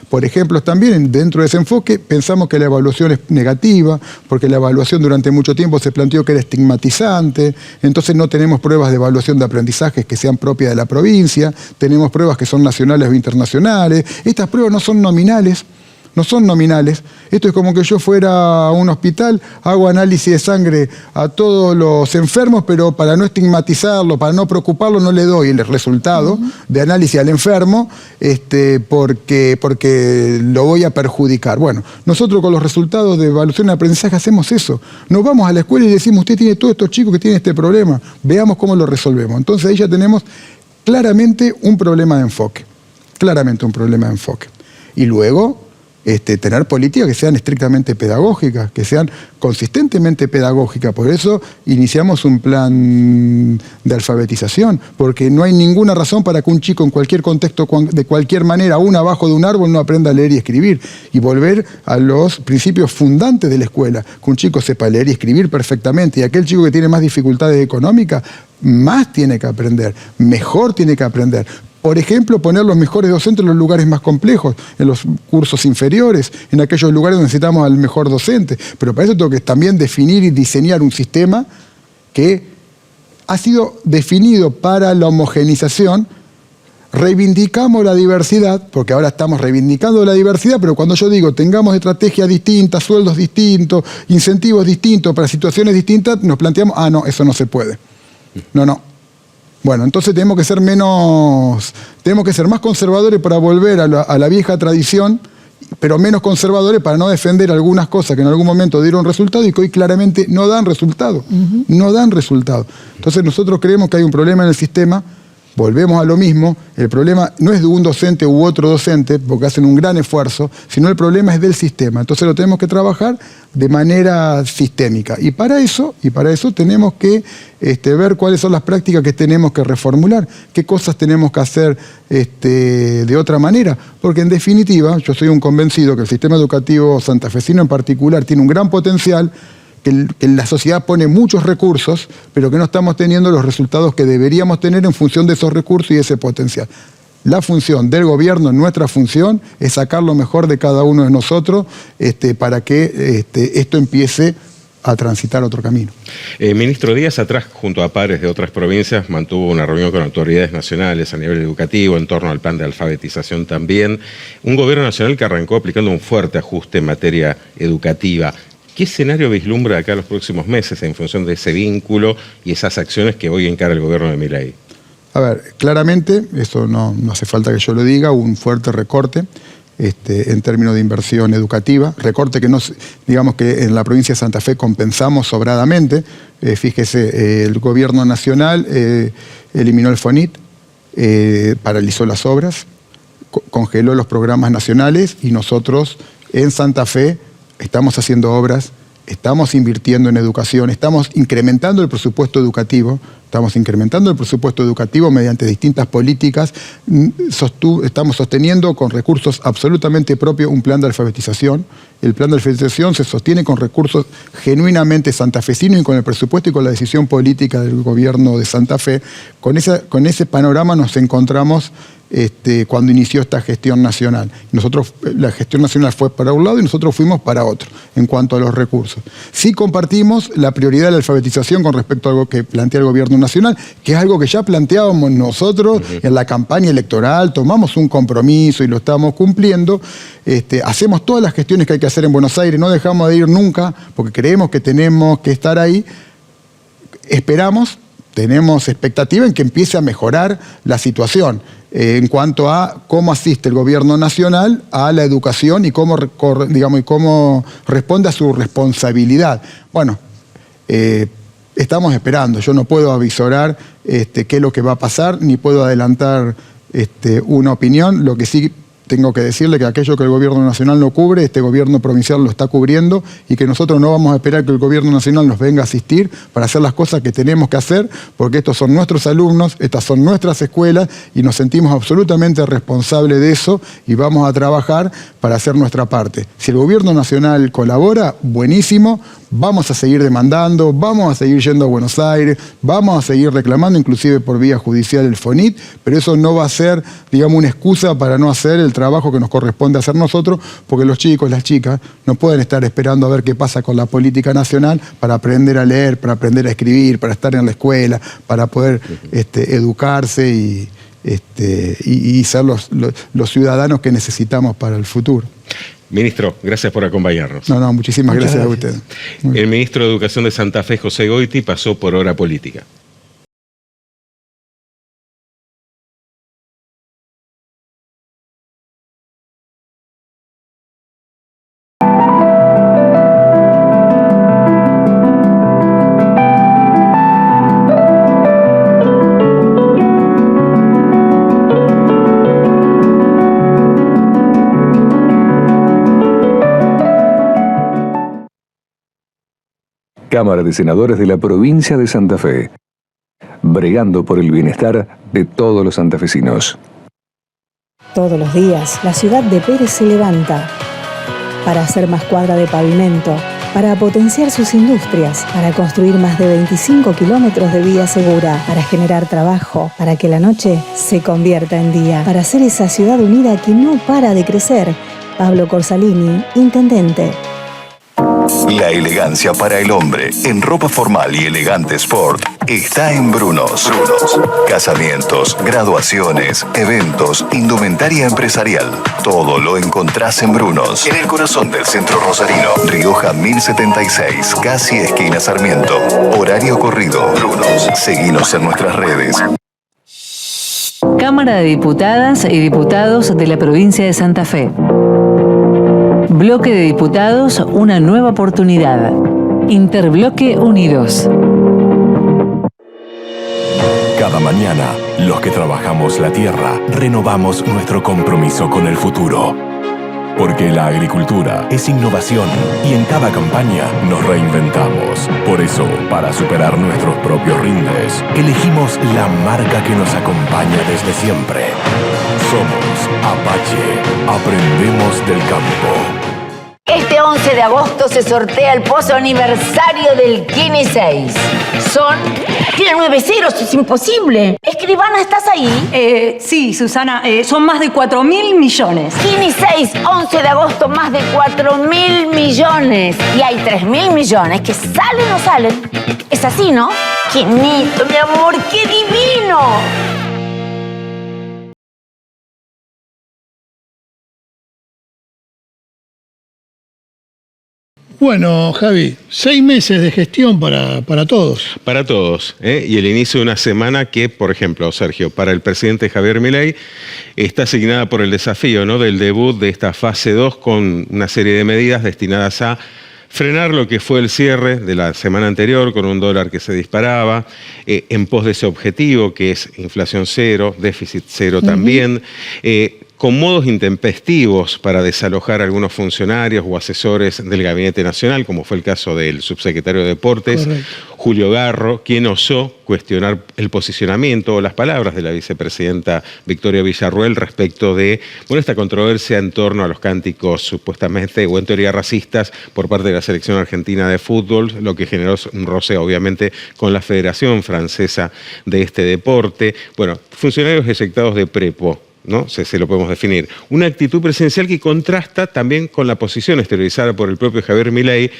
Por ejemplo, también dentro de ese enfoque pensamos que la evaluación es negativa, porque la evaluación durante mucho tiempo se planteó que era estigmatizante, entonces no tenemos pruebas de evaluación de aprendizajes que sean propias de la provincia, tenemos pruebas que son nacionales o internacionales. Estas pruebas no son nominales. No son nominales. Esto es como que yo fuera a un hospital, hago análisis de sangre a todos los enfermos, pero para no estigmatizarlo, para no preocuparlo, no le doy el resultado de análisis al enfermo, porque lo voy a perjudicar. Bueno, nosotros con los resultados de evaluación de aprendizaje hacemos eso. Nos vamos a la escuela y decimos, usted tiene todos estos chicos que tienen este problema, veamos cómo lo resolvemos. Entonces ahí ya tenemos claramente un problema de enfoque. Claramente un problema de enfoque. Y luego tener políticas que sean estrictamente pedagógicas, que sean consistentemente pedagógicas. Por eso iniciamos un plan de alfabetización, porque no hay ninguna razón para que un chico en cualquier contexto, de cualquier manera, aún abajo de un árbol, no aprenda a leer y escribir. Y volver a los principios fundantes de la escuela, que un chico sepa leer y escribir perfectamente, y aquel chico que tiene más dificultades económicas, más tiene que aprender, mejor tiene que aprender. Por ejemplo, poner los mejores docentes en los lugares más complejos, en los cursos inferiores, en aquellos lugares donde necesitamos al mejor docente. Pero para eso tengo que también definir y diseñar un sistema que ha sido definido para la homogenización. Reivindicamos la diversidad, porque ahora estamos reivindicando la diversidad, pero cuando yo digo tengamos estrategias distintas, sueldos distintos, incentivos distintos para situaciones distintas, nos planteamos, no, eso no se puede. No. Bueno, entonces tenemos que ser más conservadores para volver a la vieja tradición, pero menos conservadores para no defender algunas cosas que en algún momento dieron resultado y que hoy claramente no dan resultado. No dan resultado. Entonces nosotros creemos que hay un problema en el sistema. Volvemos a lo mismo, el problema no es de un docente u otro docente, porque hacen un gran esfuerzo, sino el problema es del sistema. Entonces lo tenemos que trabajar de manera sistémica. Y para eso tenemos que ver cuáles son las prácticas que tenemos que reformular, qué cosas tenemos que hacer de otra manera. Porque en definitiva, yo soy un convencido que el sistema educativo santafesino en particular tiene un gran potencial, que la sociedad pone muchos recursos, pero que no estamos teniendo los resultados que deberíamos tener en función de esos recursos y ese potencial. La función del gobierno, nuestra función, es sacar lo mejor de cada uno de nosotros para que esto empiece a transitar otro camino. Ministro, días atrás, junto a pares de otras provincias, mantuvo una reunión con autoridades nacionales a nivel educativo en torno al plan de alfabetización también. Un gobierno nacional que arrancó aplicando un fuerte ajuste en materia educativa. ¿Qué escenario vislumbra acá los próximos meses en función de ese vínculo y esas acciones que hoy encara el gobierno de Milei? A ver, claramente, eso no hace falta que yo lo diga, hubo un fuerte recorte en términos de inversión educativa, recorte que digamos que en la provincia de Santa Fe compensamos sobradamente. Fíjese, el gobierno nacional eliminó el FONIT, paralizó las obras, congeló los programas nacionales y nosotros en Santa Fe estamos haciendo obras, estamos invirtiendo en educación, estamos incrementando el presupuesto educativo, mediante distintas políticas, estamos sosteniendo con recursos absolutamente propios un plan de alfabetización. El plan de alfabetización se sostiene con recursos genuinamente santafesinos y con el presupuesto y con la decisión política del gobierno de Santa Fe. Con ese panorama nos encontramos cuando inició esta gestión nacional. La gestión nacional fue para un lado y nosotros fuimos para otro en cuanto a los recursos. Sí compartimos la prioridad de la alfabetización con respecto a algo que plantea el gobierno nacional, que es algo que ya planteábamos nosotros en la campaña electoral, tomamos un compromiso y lo estamos cumpliendo. Hacemos todas las gestiones que hay que hacer en Buenos Aires, no dejamos de ir nunca, porque creemos que tenemos que estar ahí. Esperamos, tenemos expectativa en que empiece a mejorar la situación en cuanto a cómo asiste el gobierno nacional a la educación y cómo responde a su responsabilidad. Bueno, estamos esperando. Yo no puedo avisorar qué es lo que va a pasar, ni puedo adelantar una opinión. Lo que sí tengo que decirle que aquello que el gobierno nacional no cubre, este gobierno provincial lo está cubriendo y que nosotros no vamos a esperar que el gobierno nacional nos venga a asistir para hacer las cosas que tenemos que hacer, porque estos son nuestros alumnos, estas son nuestras escuelas y nos sentimos absolutamente responsables de eso y vamos a trabajar para hacer nuestra parte. Si el gobierno nacional colabora, buenísimo, vamos a seguir demandando, vamos a seguir yendo a Buenos Aires, vamos a seguir reclamando, inclusive por vía judicial, el FONIT, pero eso no va a ser, una excusa para no hacer el trabajo que nos corresponde hacer nosotros, porque los chicos, las chicas, no pueden estar esperando a ver qué pasa con la política nacional para aprender a leer, para aprender a escribir, para estar en la escuela, para poder educarse y ser los ciudadanos que necesitamos para el futuro. Ministro, gracias por acompañarnos. No, muchísimas gracias a usted. El ministro de Educación de Santa Fe, José Goiti, pasó por Hora Política. Cámara de Senadores de la provincia de Santa Fe, bregando por el bienestar de todos los santafesinos. Todos los días, la ciudad de Pérez se levanta para hacer más cuadra de pavimento, para potenciar sus industrias, para construir más de 25 kilómetros de vía segura, para generar trabajo, para que la noche se convierta en día, para hacer esa ciudad unida que no para de crecer. Pablo Corsalini, intendente. La elegancia para el hombre en ropa formal y elegante sport está en Brunos. Casamientos, graduaciones, eventos, indumentaria empresarial. Todo lo encontrás en Brunos, en el corazón del centro rosarino. Rioja 1076, casi esquina Sarmiento. Horario corrido. Brunos. Seguinos en nuestras redes. Cámara de Diputadas y Diputados de la provincia de Santa Fe. Bloque de Diputados, una nueva oportunidad. Interbloque Unidos. Cada mañana, los que trabajamos la tierra, renovamos nuestro compromiso con el futuro. Porque la agricultura es innovación y en cada campaña nos reinventamos. Por eso, para superar nuestros propios rindes, elegimos la marca que nos acompaña desde siempre. Somos Apache. Aprendemos del campo. Este 11 de agosto se sortea el pozo aniversario del Kini 6. Tiene 9 ceros, es imposible. Escribana, ¿estás ahí? Sí, Susana, son más de 4.000 millones. Kini 6, 11 de agosto, más de 4.000 millones. Y hay 3.000 millones que salen o salen. Es así, ¿no? Quinito, mi amor, qué divino. Bueno, Javi, 6 meses de gestión para todos. Para todos, y el inicio de una semana que, por ejemplo, Sergio, para el presidente Javier Milei está asignada por el desafío, ¿no?, del debut de esta fase 2 con una serie de medidas destinadas a frenar lo que fue el cierre de la semana anterior con un dólar que se disparaba, en pos de ese objetivo que es inflación cero, déficit cero también, con modos intempestivos para desalojar a algunos funcionarios o asesores del Gabinete Nacional, como fue el caso del subsecretario de Deportes, correcto, Julio Garro, quien osó cuestionar el posicionamiento o las palabras de la vicepresidenta Victoria Villarruel respecto de esta controversia en torno a los cánticos supuestamente o en teoría racistas por parte de la selección argentina de fútbol, lo que generó un roce obviamente con la Federación Francesa de este deporte. Bueno, funcionarios eyectados de prepo ¿no? Se lo podemos definir. Una actitud presidencial que contrasta también con la posición exteriorizada por el propio Javier Milei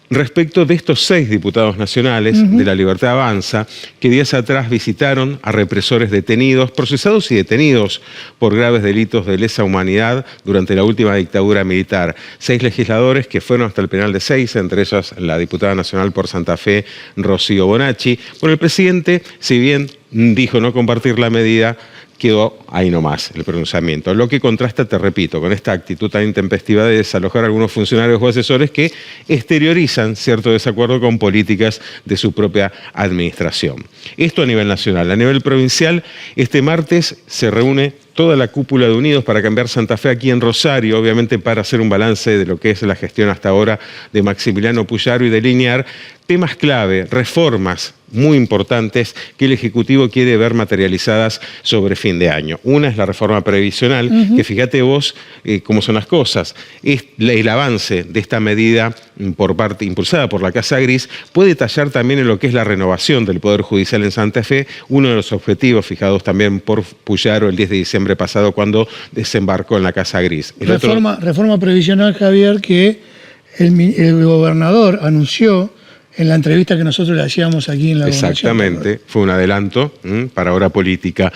respecto de estos 6 diputados nacionales de La Libertad Avanza, que días atrás visitaron a represores detenidos, procesados y detenidos por graves delitos de lesa humanidad durante la última dictadura militar. 6 legisladores que fueron hasta el penal de Seiza, entre ellas la diputada nacional por Santa Fe, Rocío Bonacci. Bueno, el presidente, si bien dijo no compartir la medida, quedó ahí nomás el pronunciamiento. Lo que contrasta, te repito, con esta actitud tan intempestiva de desalojar a algunos funcionarios o asesores que exteriorizan cierto desacuerdo con políticas de su propia administración. Esto a nivel nacional. A nivel provincial, este martes se reúne toda la cúpula de Unidos para Cambiar Santa Fe aquí en Rosario, obviamente para hacer un balance de lo que es la gestión hasta ahora de Maximiliano Puyaro y delinear temas clave, reformas muy importantes que el Ejecutivo quiere ver materializadas sobre fin de año. Una es la reforma previsional, que fíjate vos cómo son las cosas. El avance de esta medida por parte impulsada por la Casa Gris puede tallar también en lo que es la renovación del Poder Judicial en Santa Fe, uno de los objetivos fijados también por Puyaro el 10 de diciembre pasado cuando desembarcó en la Casa Gris. Reforma previsional, Javier, que el gobernador anunció en la entrevista que nosotros le hacíamos aquí en la gobernación. Exactamente, fue un adelanto para Hora Política.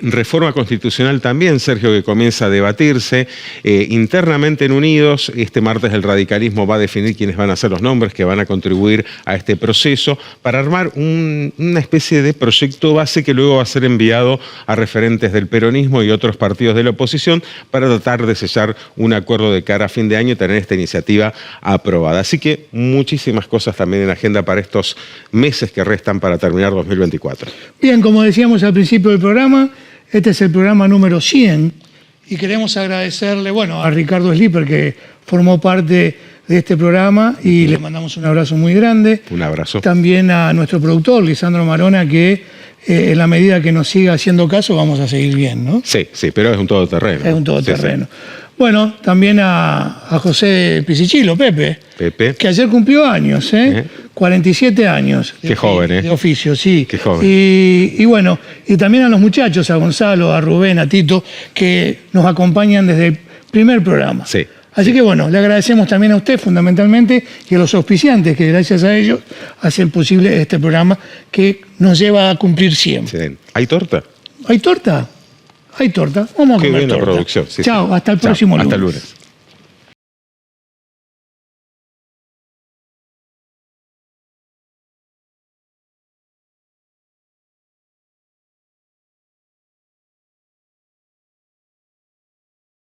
Reforma constitucional también, Sergio, que comienza a debatirse internamente en Unidos. Este martes el radicalismo va a definir quiénes van a ser los nombres que van a contribuir a este proceso para armar una especie de proyecto base que luego va a ser enviado a referentes del peronismo y otros partidos de la oposición para tratar de sellar un acuerdo de cara a fin de año y tener esta iniciativa aprobada. Así que muchísimas cosas también en agenda para estos meses que restan para terminar 2024. Bien, como decíamos al principio del programa, este es el programa número 100 y queremos agradecerle, a Ricardo Slipper, que formó parte de este programa, y le mandamos un abrazo muy grande. Un abrazo. También a nuestro productor, Lisandro Marona, que en la medida que nos siga haciendo caso vamos a seguir bien, ¿no? Sí, pero es un todoterreno. Es un todoterreno. Sí. Bueno, también a José Pisichilo, Pepe, que ayer cumplió años, 47 años. Qué joven, de oficio, sí. Qué joven. Y también a los muchachos, a Gonzalo, a Rubén, a Tito, que nos acompañan desde el primer programa. Sí. Así que le agradecemos también a usted fundamentalmente y a los auspiciantes que gracias a ellos hacen posible este programa que nos lleva a cumplir 100. Sí. ¿Hay torta? ¿Hay torta? Hay torta. Vamos a comer torta. Qué buena producción. Chao, hasta el próximo lunes. Hasta el lunes.